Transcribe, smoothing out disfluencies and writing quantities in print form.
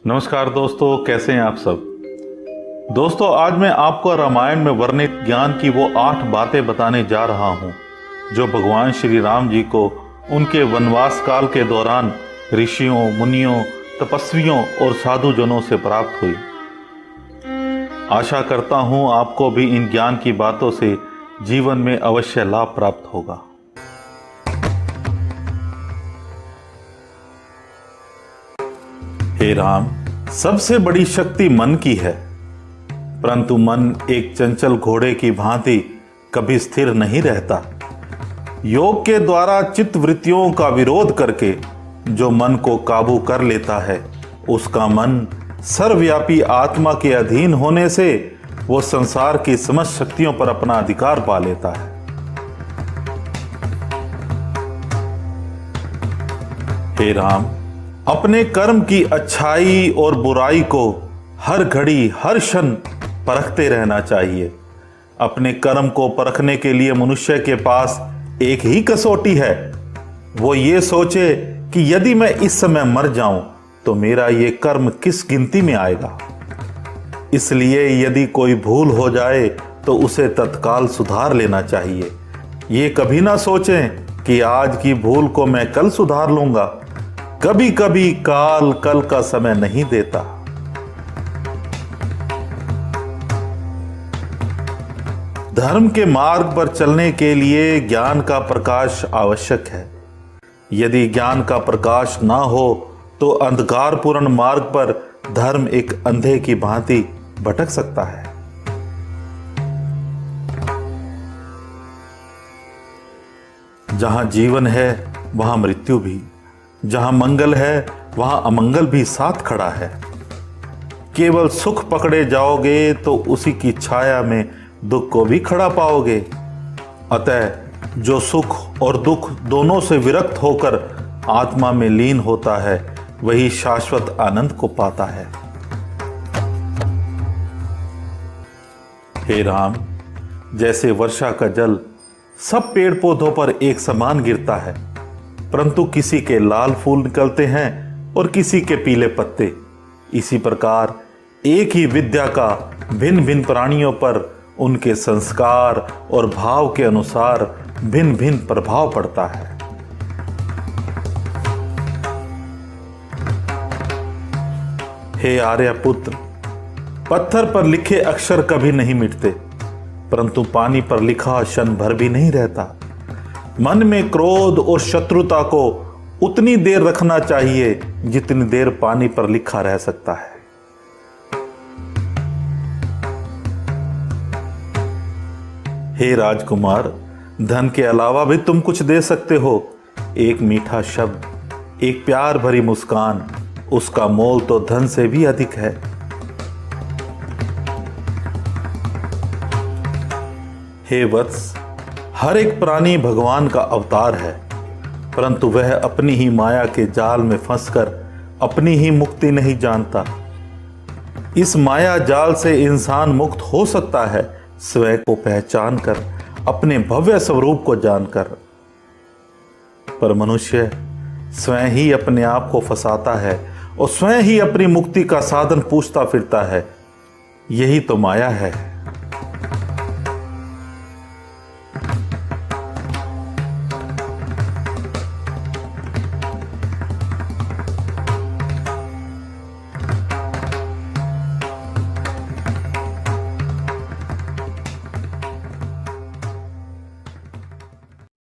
नमस्कार दोस्तों, कैसे हैं आप सब। दोस्तों, आज मैं आपको रामायण में वर्णित ज्ञान की वो 8 बातें बताने जा रहा हूं जो भगवान श्री राम जी को उनके वनवास काल के दौरान ऋषियों, मुनियों, तपस्वियों और साधुजनों से प्राप्त हुई। आशा करता हूं आपको भी इन ज्ञान की बातों से जीवन में अवश्य लाभ प्राप्त होगा। हे राम, सबसे बड़ी शक्ति मन की है, परंतु मन एक चंचल घोड़े की भांति कभी स्थिर नहीं रहता। योग के द्वारा चित्त वृत्तियों का विरोध करके जो मन को काबू कर लेता है, उसका मन सर्वव्यापी आत्मा के अधीन होने से वो संसार की समस्त शक्तियों पर अपना अधिकार पा लेता है। हे राम, अपने कर्म की अच्छाई और बुराई को हर घड़ी हर क्षण परखते रहना चाहिए। अपने कर्म को परखने के लिए मनुष्य के पास एक ही कसौटी है। वो ये सोचे कि यदि मैं इस समय मर जाऊं तो मेरा ये कर्म किस गिनती में आएगा। इसलिए यदि कोई भूल हो जाए तो उसे तत्काल सुधार लेना चाहिए। ये कभी ना सोचें कि आज की भूल को मैं कल सुधार लूंगा। कभी कभी काल कल का समय नहीं देता। धर्म के मार्ग पर चलने के लिए ज्ञान का प्रकाश आवश्यक है। यदि ज्ञान का प्रकाश ना हो तो अंधकारपूर्ण मार्ग पर धर्म एक अंधे की भांति भटक सकता है। जहां जीवन है वहां मृत्यु भी, जहां मंगल है वहां अमंगल भी साथ खड़ा है। केवल सुख पकड़े जाओगे तो उसी की छाया में दुख को भी खड़ा पाओगे। अतः जो सुख और दुख दोनों से विरक्त होकर आत्मा में लीन होता है, वही शाश्वत आनंद को पाता है। हे राम, जैसे वर्षा का जल सब पेड़ पौधों पर एक समान गिरता है, परंतु किसी के लाल फूल निकलते हैं और किसी के पीले पत्ते, इसी प्रकार एक ही विद्या का भिन्न भिन्न प्राणियों पर उनके संस्कार और भाव के अनुसार भिन्न भिन्न प्रभाव पड़ता है। हे आर्यपुत्र, पत्थर पर लिखे अक्षर कभी नहीं मिटते, परंतु पानी पर लिखा क्षण भर भी नहीं रहता। मन में क्रोध और शत्रुता को उतनी देर रखना चाहिए जितनी देर पानी पर लिखा रह सकता है। हे राजकुमार, धन के अलावा भी तुम कुछ दे सकते हो। एक मीठा शब्द, एक प्यार भरी मुस्कान, उसका मोल तो धन से भी अधिक है। हे वत्स, हर एक प्राणी भगवान का अवतार है, परंतु वह अपनी ही माया के जाल में फंसकर अपनी ही मुक्ति नहीं जानता। इस माया जाल से इंसान मुक्त हो सकता है स्वयं को पहचान कर, अपने भव्य स्वरूप को जानकर। पर मनुष्य स्वयं ही अपने आप को फंसाता है और स्वयं ही अपनी मुक्ति का साधन पूछता फिरता है। यही तो माया है।